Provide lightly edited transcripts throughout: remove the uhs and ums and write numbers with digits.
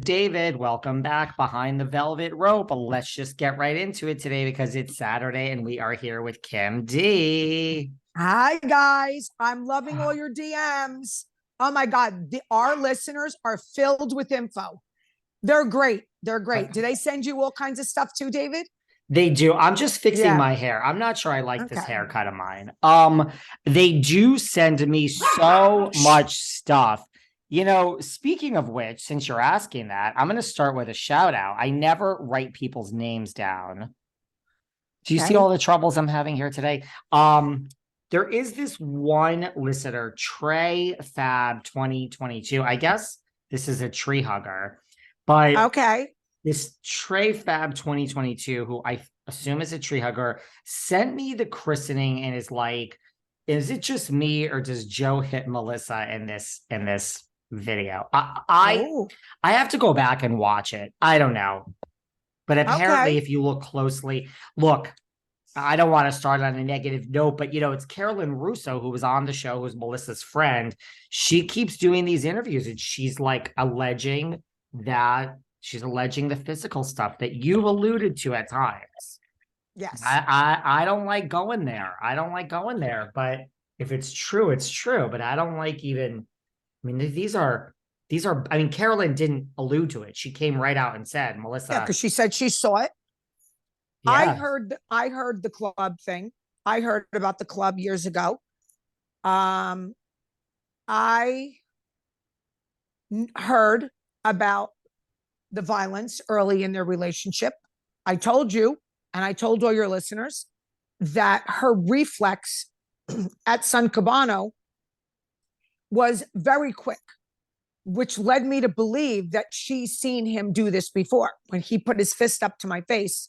David, welcome back behind the velvet rope. Let's just get right into it today because it's Saturday and we are here with Kim D. Hi, guys. I'm loving all your DMs. Oh my God. Our listeners are filled with info. They're great. They're great. Do they send you all kinds of stuff too, David? They do. I'm just fixing Yeah. my hair. I'm not sure I like this Okay. haircut of mine. They do send me so much stuff. Speaking of which, since you're asking that, I'm going to start with a shout out. I never write people's names down. Do you see all Okay. the troubles I'm having here today? There is this one listener, Trey Fab 2022. I guess this is a tree hugger, but Okay. this Trey Fab 2022, who I assume is a tree hugger, sent me the christening and is like, is it just me or does Joe hit Melissa in this video? Oh, I have to go back and watch it. I don't know. But apparently, okay. if you look closely, look, I don't want to start on a negative note, but it's Carolyn Russo who was on the show, who's Melissa's friend. She keeps doing these interviews and she's like alleging the physical stuff that you alluded to at times. Yes. I don't like going there. I don't like going there, but if it's true, it's true. But I don't like even. I mean, these are. I mean, Carolyn didn't allude to it. She came right out and said, Yeah, Melissa. because she said she saw it. Yeah. I heard the club thing. I heard about the club years ago. Um, I heard about the violence early in their relationship. I told you, and I told all your listeners, that her reflex at San Cabano was very quick, which led me to believe that she's seen him do this before. When he put his fist up to my face,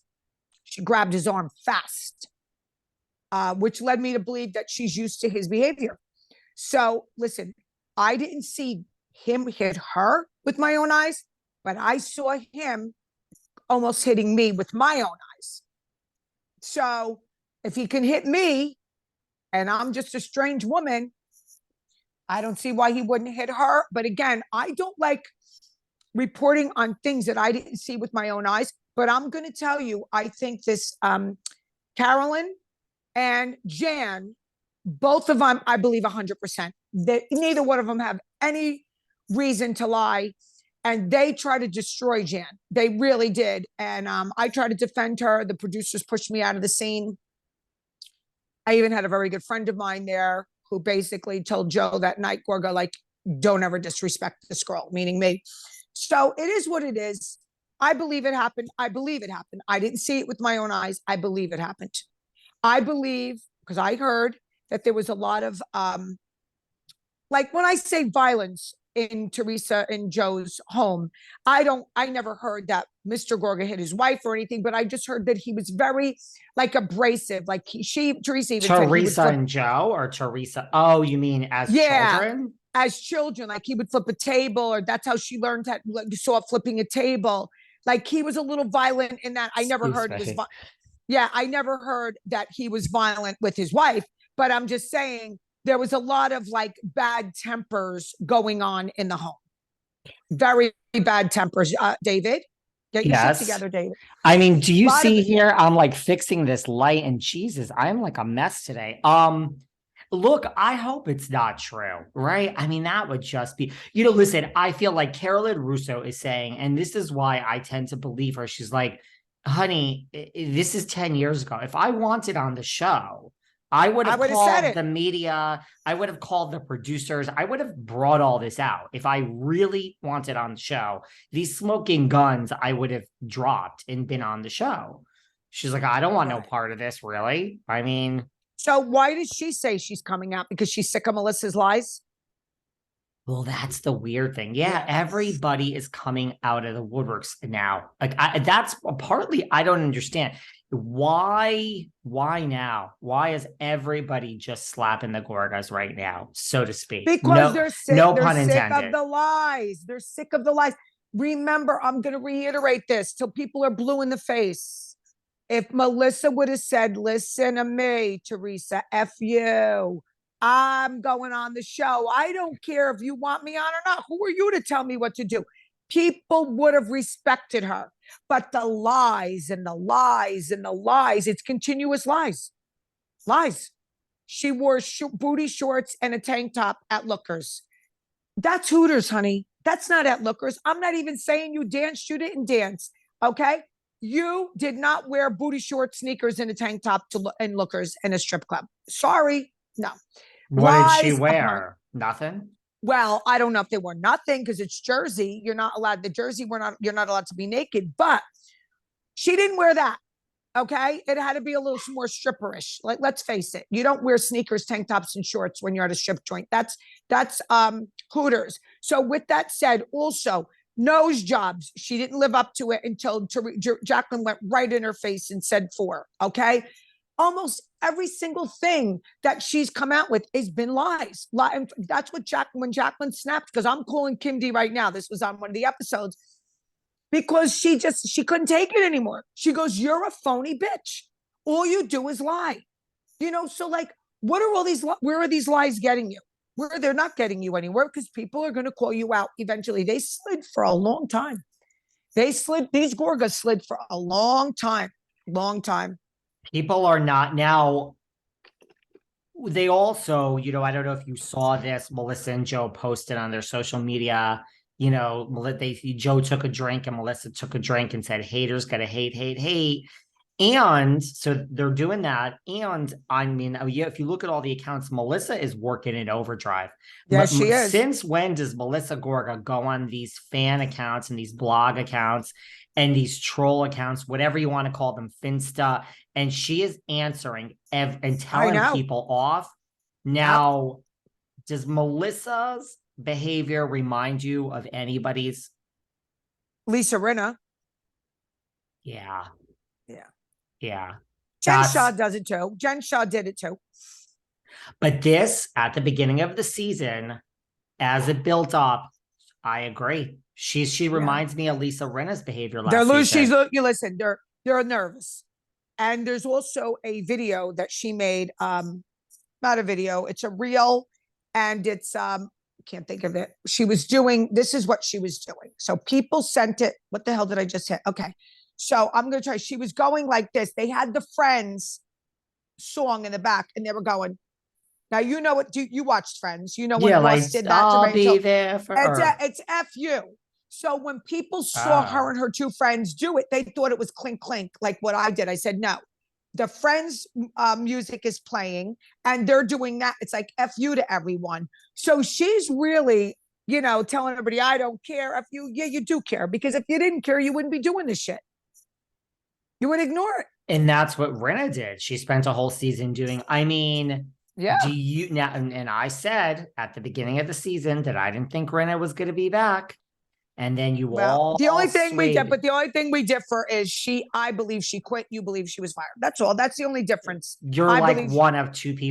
she grabbed his arm fast, which led me to believe that she's used to his behavior. So listen, I didn't see him hit her with my own eyes, but I saw him almost hitting me with my own eyes. So if he can hit me and I'm just a strange woman, I don't see why he wouldn't hit her. But again, I don't like reporting on things that I didn't see with my own eyes. But I'm going to tell you, I think this Carolyn and Jan, both of them, I believe 100%. Neither one of them have any reason to lie. And they tried to destroy Jan. They really did. And I tried to defend her. The producers pushed me out of the scene. I even had a very good friend of mine there who basically told Joe that night, Gorga, like, don't ever disrespect this girl, meaning me. So it is what it is. I believe it happened. I believe it happened. I didn't see it with my own eyes. I believe it happened. I believe, because I heard that there was a lot of, like when I say violence in Teresa and Joe's home, I never heard that Mr. Gorga hit his wife or anything, but I just heard that he was very like abrasive. Like Teresa even said he would Teresa flip. and Joe or Teresa? Oh, you mean as Yeah, children? as children, like he would flip a table, or that's how she learned that. You saw flipping a table. Like he was a little violent in that. I never Excuse heard he was. me. Yeah, I never heard that he was violent with his wife. But I'm just saying there was a lot of like bad tempers going on in the home. Very bad tempers. David, get your shit Yes. together, David. I mean, do A you lot of see it. here? I'm like fixing this light and Jesus, I'm like a mess today. Look, I hope it's not true, right? I mean, that would just be, listen, I feel like Carolyn Russo is saying, and this is why I tend to believe her. She's like, honey, this is 10 years ago. If I wanted on the show, I would I have would have said called it. the media. I would have called the producers. I would have brought all this out. If I really wanted on the show, these smoking guns, I would have dropped and been on the show. She's like, I don't want no Right. part of this, really. I mean, So why does she say she's coming out? Because she's sick of Melissa's lies? well, that's the weird thing. Yeah, Yes. everybody is coming out of the woodworks now. Like that's partly I don't understand. Why now? Why is everybody just slapping the Gorgas right now, so to speak? Because No, they're sick. no They're pun sick of intended. the lies. They're sick of the lies. Remember, I'm going to reiterate this till people are blue in the face. If Melissa would have said, listen to me, Teresa, F you. I'm going on the show. I don't care if you want me on or not. Who are you to tell me what to do? people would have respected her. But the lies and the lies and the lies, it's continuous lies. Lies. She wore booty shorts and a tank top at Lookers. That's Hooters, honey. That's not at Lookers. I'm not even saying you danced, you didn't dance. Okay. You did not wear booty short sneakers and a tank top in Lookers in a strip club. Sorry. No. What did she Lies wear? Nothing. Well, I don't know if they were nothing because it's Jersey. You're not allowed the Jersey. You're not allowed to be naked, but she didn't wear that. Okay. It had to be a little more stripperish. Like, let's face it. You don't wear sneakers, tank tops, and shorts when you're at a strip joint. That's Hooters. So with that said, also nose jobs. She didn't live up to it until Jacqueline went right in her face and said 4. Okay. Almost every single thing that she's come out with has been lies. And that's what when Jacqueline snapped, because I'm calling Kim D right now. This was on one of the episodes. Because she couldn't take it anymore. She goes, "You're a phony bitch. All you do is lie." So like, what are all these, where are these lies getting you? Where they're not getting you anywhere, because people are going to call you out eventually. They slid for a long time. These Gorgas slid for a long time. People are not now. They also, I don't know if you saw this, Melissa and Joe posted on their social media, Joe took a drink and Melissa took a drink and said, haters gotta hate, hate, hate. And so they're doing that. And I mean, if you look at all the accounts, Melissa is working in overdrive. Yeah, she is. Since when does Melissa Gorga go on these fan accounts and these blog accounts and these troll accounts, whatever you want to call them, Finsta, and she is answering and telling people off. Now, does Melissa's behavior remind you of anybody's? Lisa Rinna. Yeah. Jen Shah does it too. Jen Shah did it too. But this, at the beginning of the season, as it built up, I agree. She reminds me of Lisa Rinna's behavior last season. Listen, they're nervous. And there's also a video that she made. Not a video, it's a reel, and it's can't think of it. This is what she was doing. So people sent it. What the hell did I just hit? Okay. So I'm going to try. She was going like this. They had the Friends song in the back and they were going. Now, you watched Friends. When Ross did that I'll to Rachel. Be there for her. It's F you. So when people saw her and her 2 friends do it, they thought it was clink, clink, like what I did. I said, no, the Friends music is playing and they're doing that. It's like F you to everyone. So she's really, telling everybody, I don't care. F you. Yeah, you do care, because if you didn't care, you wouldn't be doing this shit. You would ignore it. And that's what Rinna did. She spent a whole season doing, yeah. Do you now? And I said at the beginning of the season that I didn't think Rinna was going to be back. And then the only thing we differ is I believe she quit. You believe she was fired. That's all. That's the only difference. You're like one of 2 people